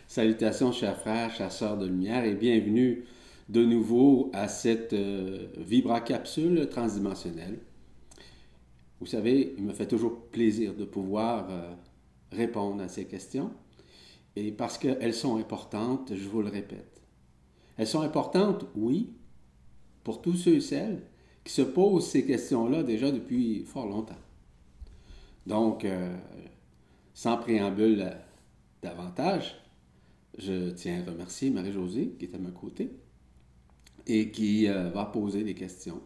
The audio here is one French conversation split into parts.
Salutations, chers frères, chers sœurs de lumière, et bienvenue de nouveau à cette vibracapsule transdimensionnelle. Vous savez, il me fait toujours plaisir de pouvoir répondre à ces questions, et parce qu'elles sont importantes, je vous le répète. Elles sont importantes, oui, pour tous ceux et celles qui se posent ces questions-là déjà depuis fort longtemps. Donc, sans préambule davantage, je tiens à remercier Marie-Josée qui est à mes côtés et qui va poser des questions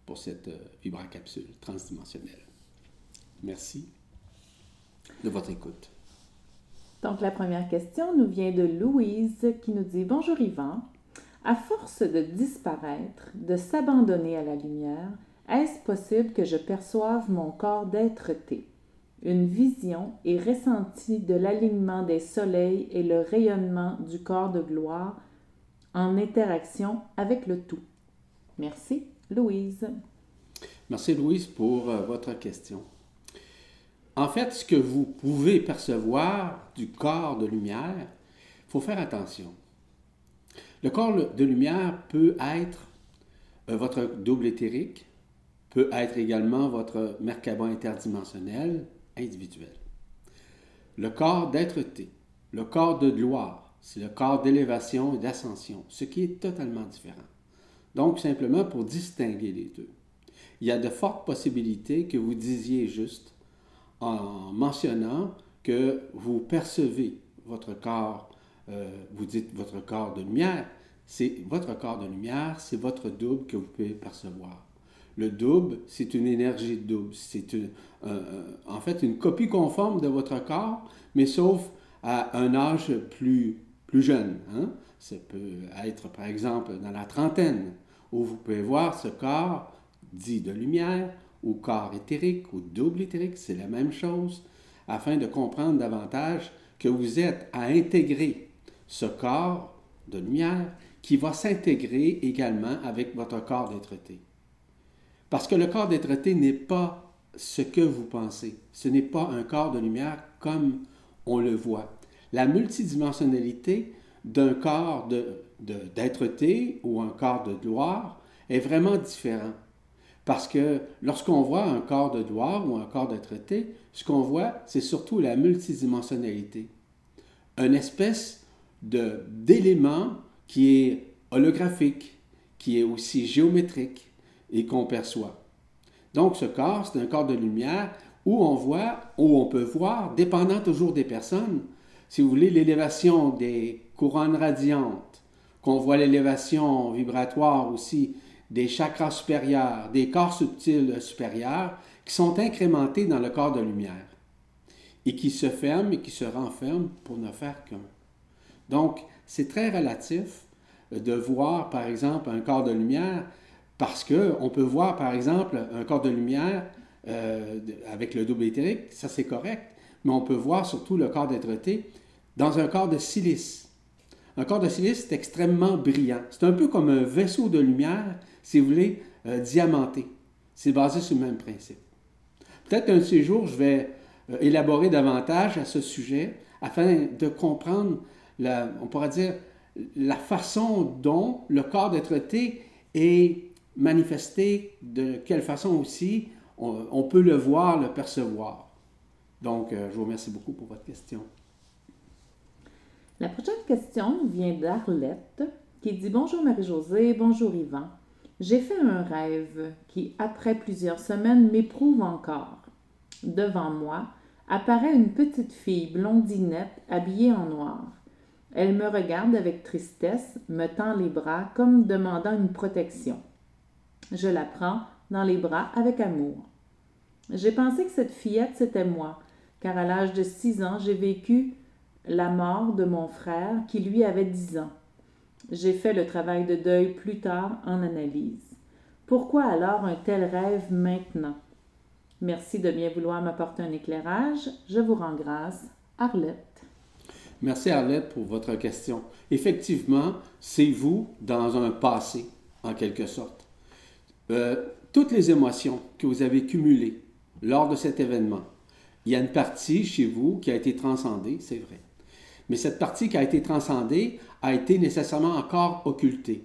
pour cette vibracapsule transdimensionnelle. Merci de votre écoute. Donc, la première question nous vient de Louise qui nous dit « Bonjour Yvan, à force de disparaître, de s'abandonner à la lumière, est-ce possible que je perçoive mon corps d'être-té? Une vision est ressentie de l'alignement des soleils et le rayonnement du corps de gloire en interaction avec le tout. » Merci, Louise. Merci, Louise, pour votre question. En fait, ce que vous pouvez percevoir du corps de lumière, il faut faire attention. Le corps de lumière peut être votre double éthérique, peut être également votre Merkaba interdimensionnel individuel. Le corps d'être-té, le corps de gloire, c'est le corps d'élévation et d'ascension, ce qui est totalement différent. Donc, simplement pour distinguer les deux. Il y a de fortes possibilités que vous disiez juste en mentionnant que vous percevez votre corps, vous dites votre corps de lumière, c'est votre corps de lumière, c'est votre double que vous pouvez percevoir. Le double, c'est une énergie double, c'est en fait une copie conforme de votre corps, mais sauf à un âge plus jeune. Hein? Ça peut être par exemple dans la trentaine, où vous pouvez voir ce corps dit de lumière, ou corps éthérique, ou double éthérique, c'est la même chose, afin de comprendre davantage que vous êtes à intégrer ce corps de lumière qui va s'intégrer également avec votre corps d'être-té. Parce que le corps d'être-té n'est pas ce que vous pensez. Ce n'est pas un corps de lumière comme on le voit. La multidimensionnalité d'un corps d'être-té ou un corps de gloire est vraiment différent. Parce que lorsqu'on voit un corps de gloire ou un corps d'être-té, ce qu'on voit, c'est surtout la multidimensionnalité. Une espèce d'élément qui est holographique, qui est aussi géométrique et qu'on perçoit. Donc, ce corps, c'est un corps de lumière où on peut voir, dépendant toujours des personnes, si vous voulez, l'élévation des couronnes radiantes, qu'on voit l'élévation vibratoire aussi des chakras supérieurs, des corps subtils supérieurs, qui sont incrémentés dans le corps de lumière et qui se ferment et qui se renferment pour ne faire qu'un. Donc, c'est très relatif de voir, par exemple, un corps de lumière, parce qu'on peut voir, par exemple, un corps de lumière avec le double éthérique, ça c'est correct, mais on peut voir surtout le corps d'être-té dans un corps de silice. Un corps de silice, c'est extrêmement brillant. C'est un peu comme un vaisseau de lumière, si vous voulez, diamanté. C'est basé sur le même principe. Peut-être qu'un de ces jours, je vais élaborer davantage à ce sujet afin de comprendre, on pourrait dire, la façon dont le corps d'être-té est manifesté, de quelle façon aussi on peut le voir, le percevoir. Donc, je vous remercie beaucoup pour votre question. La prochaine question vient d'Arlette qui dit « Bonjour Marie-Josée, bonjour Yvan. J'ai fait un rêve qui, après plusieurs semaines, m'éprouve encore. Devant moi apparaît une petite fille blondinette habillée en noir. Elle me regarde avec tristesse, me tend les bras comme demandant une protection. Je la prends dans les bras avec amour. J'ai pensé que cette fillette, c'était moi, car à l'âge de 6 ans, j'ai vécu la mort de mon frère qui lui avait 10 ans. J'ai fait le travail de deuil plus tard en analyse. Pourquoi alors un tel rêve maintenant? Merci de bien vouloir m'apporter un éclairage. Je vous rends grâce. Arlette. Merci Arlette pour votre question. Effectivement, c'est vous dans un passé, en quelque sorte. Toutes les émotions que vous avez cumulées lors de cet événement, il y a une partie chez vous qui a été transcendée, c'est vrai. mais cette partie qui a été transcendée a été nécessairement encore occultée.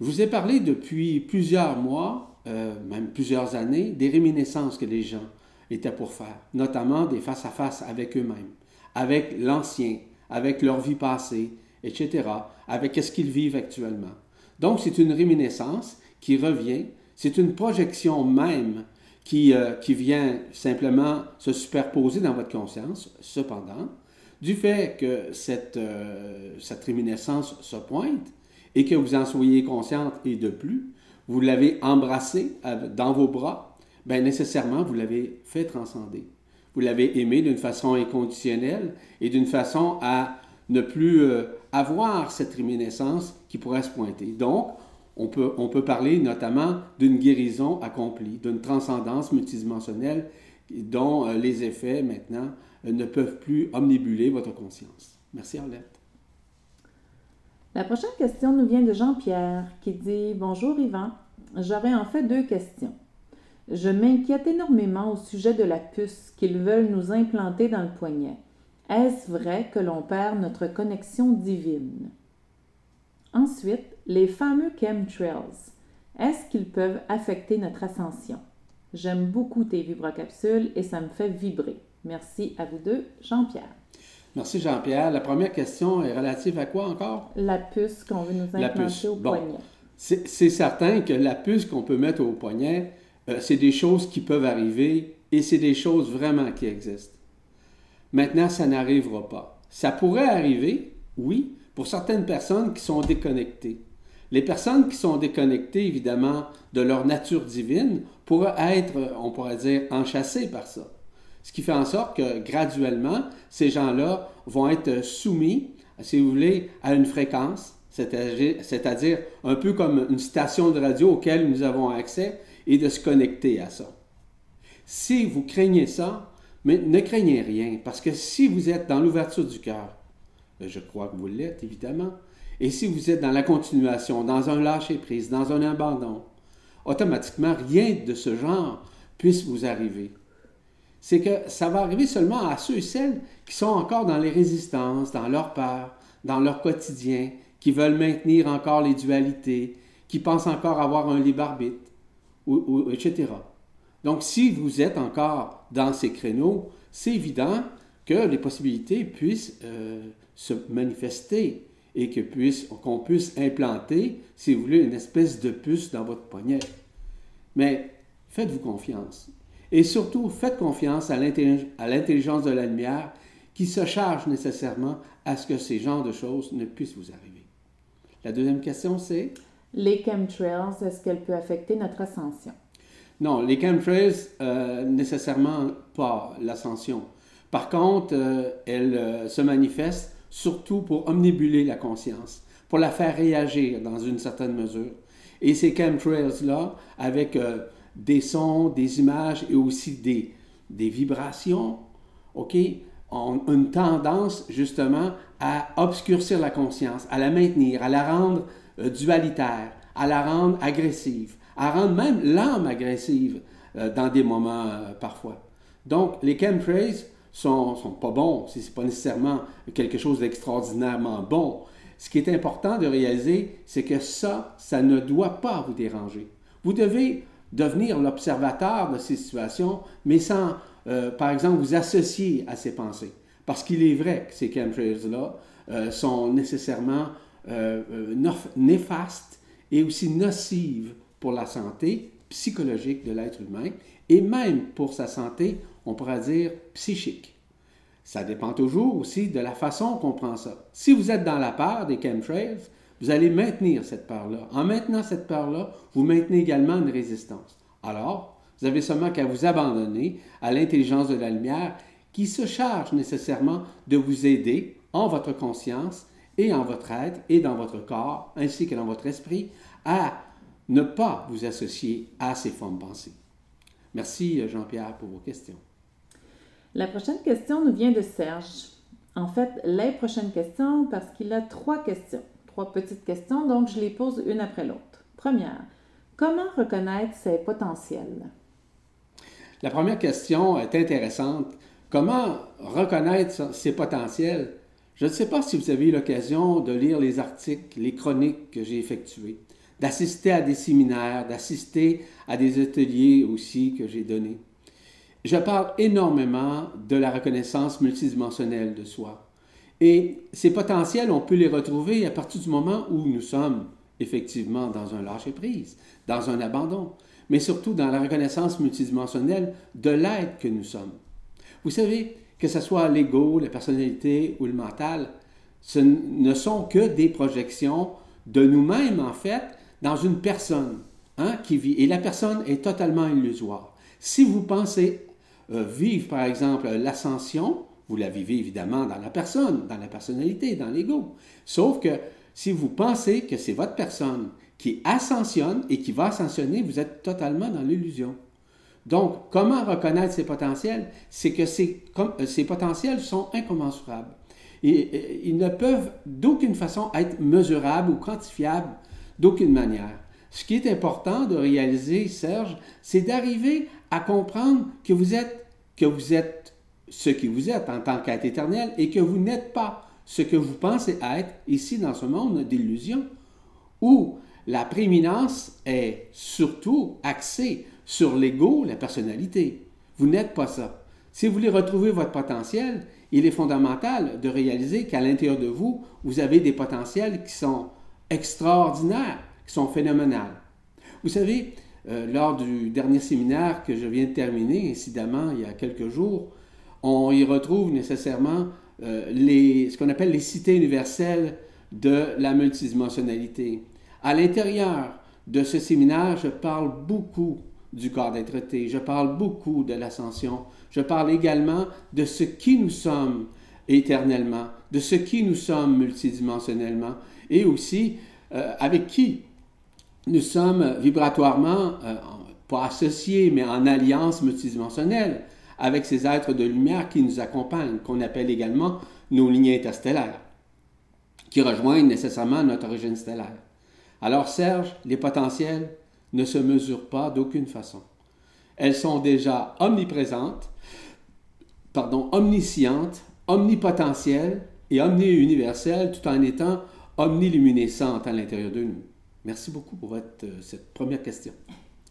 Je vous ai parlé depuis plusieurs mois, même plusieurs années, des réminiscences que les gens étaient pour faire, notamment des face-à-face avec eux-mêmes, avec l'ancien, avec leur vie passée, etc., avec ce qu'ils vivent actuellement. Donc, c'est une réminiscence qui revient, c'est une projection même qui vient simplement se superposer dans votre conscience. Cependant, du fait que cette réminiscence se pointe et que vous en soyez consciente et de plus, vous l'avez embrassée dans vos bras, bien nécessairement, vous l'avez fait transcender. Vous l'avez aimé d'une façon inconditionnelle et d'une façon à ne plus avoir cette réminiscence qui pourrait se pointer. Donc, on peut parler notamment d'une guérison accomplie, d'une transcendance multidimensionnelle dont les effets maintenant ne peuvent plus omnibuler votre conscience. Merci Arlette. La prochaine question nous vient de Jean-Pierre qui dit « Bonjour Yvan, j'aurais en fait 2 questions. Je m'inquiète énormément au sujet de la puce qu'ils veulent nous implanter dans le poignet. Est-ce vrai que l'on perd notre connexion divine? Ensuite, les fameux chemtrails, est-ce qu'ils peuvent affecter notre ascension? J'aime beaucoup tes vibrocapsules et ça me fait vibrer. Merci à vous deux, Jean-Pierre. Merci Jean-Pierre. La première question est relative à quoi encore? La puce qu'on veut nous implanter au poignet. C'est certain que la puce qu'on peut mettre au poignet, c'est des choses qui peuvent arriver et c'est des choses vraiment qui existent. Maintenant, ça n'arrivera pas. Ça pourrait arriver, oui, pour certaines personnes qui sont déconnectées. Les personnes qui sont déconnectées, évidemment, de leur nature divine, pourraient être, on pourrait dire, enchâssées par ça. Ce qui fait en sorte que, graduellement, ces gens-là vont être soumis, si vous voulez, à une fréquence, c'est-à-dire un peu comme une station de radio auquel nous avons accès, et de se connecter à ça. Si vous craignez ça, mais ne craignez rien, parce que si vous êtes dans l'ouverture du cœur, je crois que vous l'êtes, évidemment, et si vous êtes dans la continuation, dans un lâcher-prise, dans un abandon, automatiquement, rien de ce genre puisse vous arriver. C'est que ça va arriver seulement à ceux et celles qui sont encore dans les résistances, dans leur peur, dans leur quotidien, qui veulent maintenir encore les dualités, qui pensent encore avoir un libre arbitre, etc. Donc, si vous êtes encore dans ces créneaux, c'est évident que les possibilités puissent se manifester et qu'on puisse implanter, si vous voulez, une espèce de puce dans votre poignet. Mais faites-vous confiance. Et surtout, faites confiance à l'intelligence de la lumière qui se charge nécessairement à ce que ces genres de choses ne puissent vous arriver. La deuxième question, c'est? Les chemtrails, est-ce qu'elles peuvent affecter notre ascension? Non, les chemtrails, nécessairement pas l'ascension. Par contre, elles se manifestent surtout pour omnibuler la conscience, pour la faire réagir dans une certaine mesure. Et ces chemtrails-là, avec des sons, des images et aussi des vibrations, OK, ont une tendance justement à obscurcir la conscience, à la maintenir, à la rendre dualitaire, à la rendre agressive, à rendre même l'âme agressive dans des moments parfois. Donc, les chemtrails sont pas bons, c'est pas nécessairement quelque chose d'extraordinairement bon. Ce qui est important de réaliser, c'est que ça ne doit pas vous déranger. Vous devez devenir l'observateur de ces situations, mais sans, par exemple, vous associer à ces pensées. Parce qu'il est vrai que ces chemtrails-là sont nécessairement néfastes et aussi nocives pour la santé psychologique de l'être humain et même pour sa santé, on pourrait dire, psychique. Ça dépend toujours aussi de la façon qu'on prend ça. Si vous êtes dans la peur des chemtrails, vous allez maintenir cette peur-là. En maintenant cette peur-là, vous maintenez également une résistance. Alors, vous avez seulement qu'à vous abandonner à l'intelligence de la lumière qui se charge nécessairement de vous aider en votre conscience et en votre être et dans votre corps, ainsi que dans votre esprit, à ne pas vous associer à ces formes pensées. Merci Jean-Pierre pour vos questions. La prochaine question nous vient de Serge. En fait, les prochaines questions, parce qu'il a 3 questions, 3 petites questions, donc je les pose une après l'autre. Première, comment reconnaître ses potentiels? La première question est intéressante. Comment reconnaître ses potentiels? Je ne sais pas si vous avez eu l'occasion de lire les articles, les chroniques que j'ai effectuées, d'assister à des séminaires, d'assister à des ateliers aussi que j'ai donnés. Je parle énormément de la reconnaissance multidimensionnelle de soi. Et ces potentiels, on peut les retrouver à partir du moment où nous sommes effectivement dans un lâcher-prise, dans un abandon, mais surtout dans la reconnaissance multidimensionnelle de l'être que nous sommes. Vous savez, que ce soit l'ego, la personnalité ou le mental, ce ne sont que des projections de nous-mêmes, en fait, dans une personne qui vit. Et la personne est totalement illusoire. Si vous pensez vivre, par exemple, l'ascension, vous la vivez évidemment dans la personne, dans la personnalité, dans l'ego. Sauf que si vous pensez que c'est votre personne qui ascensionne et qui va ascensionner, vous êtes totalement dans l'illusion. Donc, comment reconnaître ces potentiels? C'est que ces potentiels sont incommensurables. Et ils ne peuvent d'aucune façon être mesurables ou quantifiables d'aucune manière. Ce qui est important de réaliser, Serge, c'est d'arriver à comprendre que vous êtes ce que vous êtes en tant qu'être éternel et que vous n'êtes pas ce que vous pensez être ici dans ce monde d'illusion, où la prééminence est surtout axée sur l'ego, la personnalité. Vous n'êtes pas ça. Si vous voulez retrouver votre potentiel, il est fondamental de réaliser qu'à l'intérieur de vous, vous avez des potentiels qui sont extraordinaires, qui sont phénoménales. Vous savez, lors du dernier séminaire que je viens de terminer, incidemment, il y a quelques jours, on y retrouve nécessairement ce qu'on appelle les cités universelles de la multidimensionnalité. À l'intérieur de ce séminaire, je parle beaucoup du corps d'être-té, je parle beaucoup de l'ascension, je parle également de ce qui nous sommes éternellement, de ce qui nous sommes multidimensionnellement, et aussi avec qui nous sommes vibratoirement, pas associés, mais en alliance multidimensionnelle, avec ces êtres de lumière qui nous accompagnent, qu'on appelle également nos lignées interstellaires, qui rejoignent nécessairement notre origine stellaire. Alors Serge, les potentiels ne se mesurent pas d'aucune façon. Elles sont déjà omniprésentes, omniscientes, omnipotentielles et omni-universelles, tout en étant omniluminescentes à l'intérieur de nous. Merci beaucoup pour cette première question.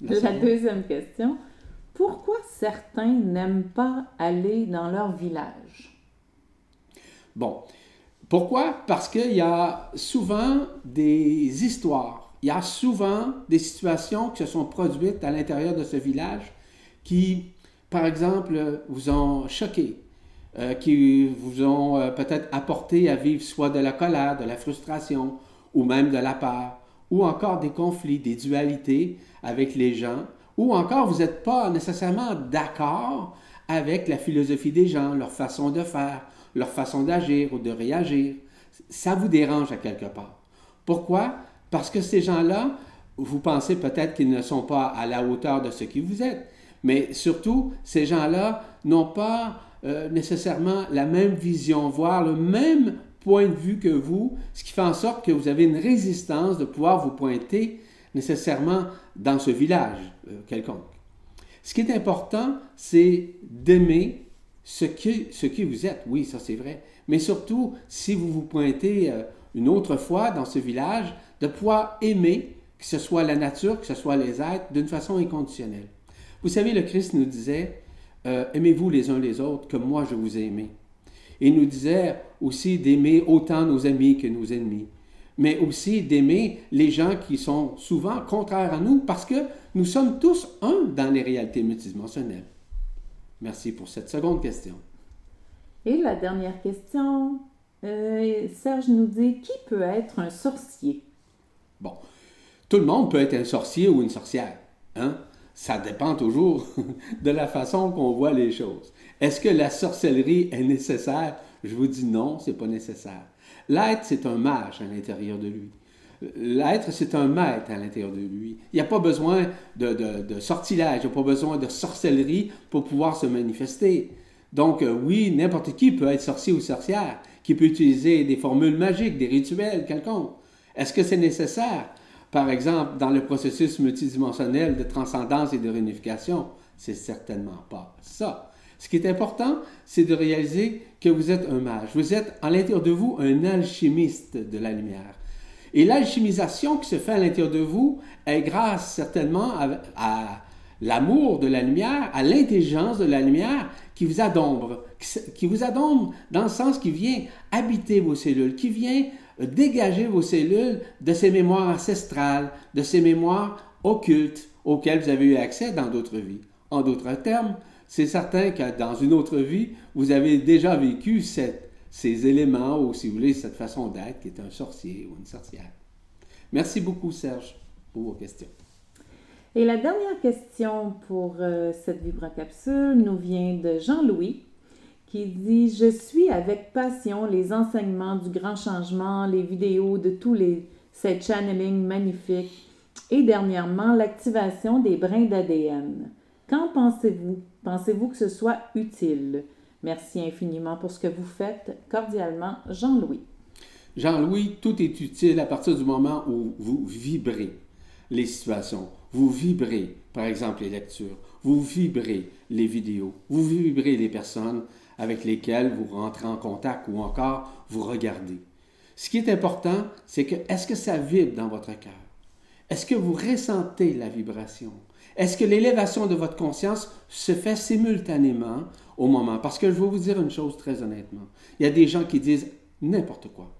La deuxième question. Pourquoi certains n'aiment pas aller dans leur village? Bon. Pourquoi? Parce qu'il y a souvent des histoires, il y a souvent des situations qui se sont produites à l'intérieur de ce village qui, par exemple, vous ont choqué, qui vous ont peut-être apporté à vivre soit de la colère, de la frustration, ou même de la peur, ou encore des conflits, des dualités avec les gens, ou encore vous n'êtes pas nécessairement d'accord avec la philosophie des gens, leur façon de faire, leur façon d'agir ou de réagir. Ça vous dérange à quelque part. Pourquoi? Parce que ces gens-là, vous pensez peut-être qu'ils ne sont pas à la hauteur de ce qui vous êtes, mais surtout, ces gens-là n'ont pas nécessairement la même vision, voire le même point de vue que vous, ce qui fait en sorte que vous avez une résistance de pouvoir vous pointer nécessairement dans ce village quelconque. Ce qui est important, c'est d'aimer ce qui vous êtes. Oui, ça c'est vrai. Mais surtout, si vous vous pointez une autre fois dans ce village, de pouvoir aimer, que ce soit la nature, que ce soit les êtres, d'une façon inconditionnelle. Vous savez, le Christ nous disait, aimez-vous les uns les autres comme moi je vous ai aimé. Et il nous disait aussi d'aimer autant nos amis que nos ennemis, mais aussi d'aimer les gens qui sont souvent contraires à nous parce que nous sommes tous un dans les réalités multidimensionnelles. Merci pour cette seconde question. Et la dernière question, Serge nous dit, qui peut être un sorcier? Bon, tout le monde peut être un sorcier ou une sorcière, hein? Ça dépend toujours de la façon qu'on voit les choses. Est-ce que la sorcellerie est nécessaire? Je vous dis non, c'est pas nécessaire. L'être, c'est un mage à l'intérieur de lui. L'être, c'est un maître à l'intérieur de lui. Il n'y a pas besoin de sortilège, il n'y a pas besoin de sorcellerie pour pouvoir se manifester. Donc, oui, n'importe qui peut être sorcier ou sorcière, qui peut utiliser des formules magiques, des rituels quelconques. Est-ce que c'est nécessaire? Par exemple, dans le processus multidimensionnel de transcendance et de réunification, c'est certainement pas ça. Ce qui est important, c'est de réaliser que vous êtes un mage. Vous êtes à l'intérieur de vous un alchimiste de la lumière. Et l'alchimisation qui se fait à l'intérieur de vous est grâce certainement à l'amour de la lumière, à l'intelligence de la lumière qui vous adombre. Qui vous adombre dans le sens qui vient habiter vos cellules, qui vient dégager vos cellules de ces mémoires ancestrales, de ces mémoires occultes auxquelles vous avez eu accès dans d'autres vies. En d'autres termes, c'est certain que dans une autre vie, vous avez déjà vécu ces éléments, ou si vous voulez, cette façon d'être qui est un sorcier ou une sorcière. Merci beaucoup, Serge, pour vos questions. Et la dernière question pour cette vibracapsule nous vient de Jean-Louis qui dit « Je suis avec passion les enseignements du grand changement, les vidéos de ces channelings magnifiques et dernièrement l'activation des brins d'ADN. Qu'en pensez-vous? Pensez-vous que ce soit utile? Merci infiniment pour ce que vous faites. Cordialement, Jean-Louis. » Jean-Louis, tout est utile à partir du moment où vous vibrez les situations. Vous vibrez, par exemple, les lectures. Vous vibrez les vidéos. Vous vibrez les personnes avec lesquelles vous rentrez en contact ou encore vous regardez. Ce qui est important, c'est que est-ce que ça vibre dans votre cœur? Est-ce que vous ressentez la vibration? Est-ce que l'élévation de votre conscience se fait simultanément au moment? Parce que je vais vous dire une chose très honnêtement. Il y a des gens qui disent n'importe quoi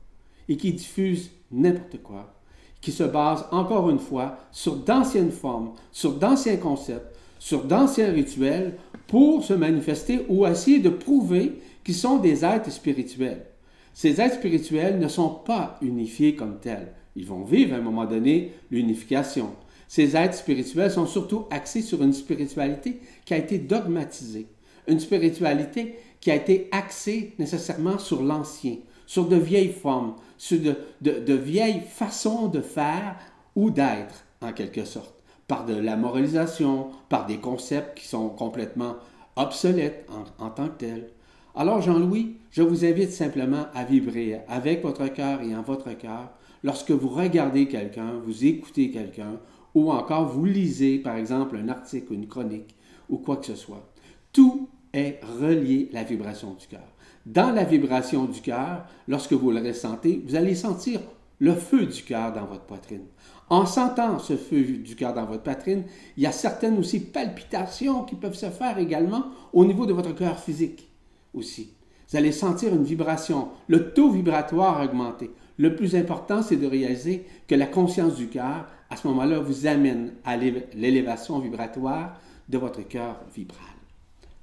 et qui diffusent n'importe quoi, qui se basent encore une fois sur d'anciennes formes, sur d'anciens concepts, sur d'anciens rituels pour se manifester ou essayer de prouver qu'ils sont des êtres spirituels. Ces êtres spirituels ne sont pas unifiés comme tels. Ils vont vivre à un moment donné l'unification. Ces êtres spirituels sont surtout axés sur une spiritualité qui a été dogmatisée, une spiritualité qui a été axée nécessairement sur l'ancien, sur de vieilles formes, sur de vieilles façons de faire ou d'être, en quelque sorte, par de la moralisation, par des concepts qui sont complètement obsolètes en tant que tels. Alors, Jean-Louis, je vous invite simplement à vibrer avec votre cœur et en votre cœur lorsque vous regardez quelqu'un, vous écoutez quelqu'un, ou encore vous lisez, par exemple, un article, une chronique, ou quoi que ce soit. Tout est relié à la vibration du cœur. Dans la vibration du cœur, lorsque vous le ressentez, vous allez sentir le feu du cœur dans votre poitrine. En sentant ce feu du cœur dans votre poitrine, il y a certaines aussi palpitations qui peuvent se faire également au niveau de votre cœur physique aussi. Vous allez sentir une vibration, le taux vibratoire augmenter. Le plus important, c'est de réaliser que la conscience du cœur, à ce moment-là, vous amène à l'élévation vibratoire de votre cœur vibral.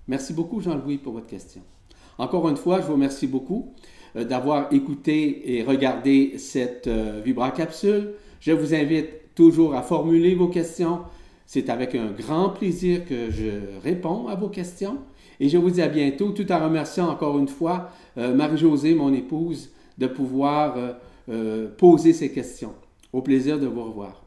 Merci beaucoup, Jean-Louis, pour votre question. Encore une fois, je vous remercie beaucoup d'avoir écouté et regardé cette vibracapsule. Je vous invite toujours à formuler vos questions. C'est avec un grand plaisir que je réponds à vos questions. Et je vous dis à bientôt, tout en remerciant encore une fois Marie-Josée, mon épouse, de pouvoir poser ces questions. Au plaisir de vous revoir.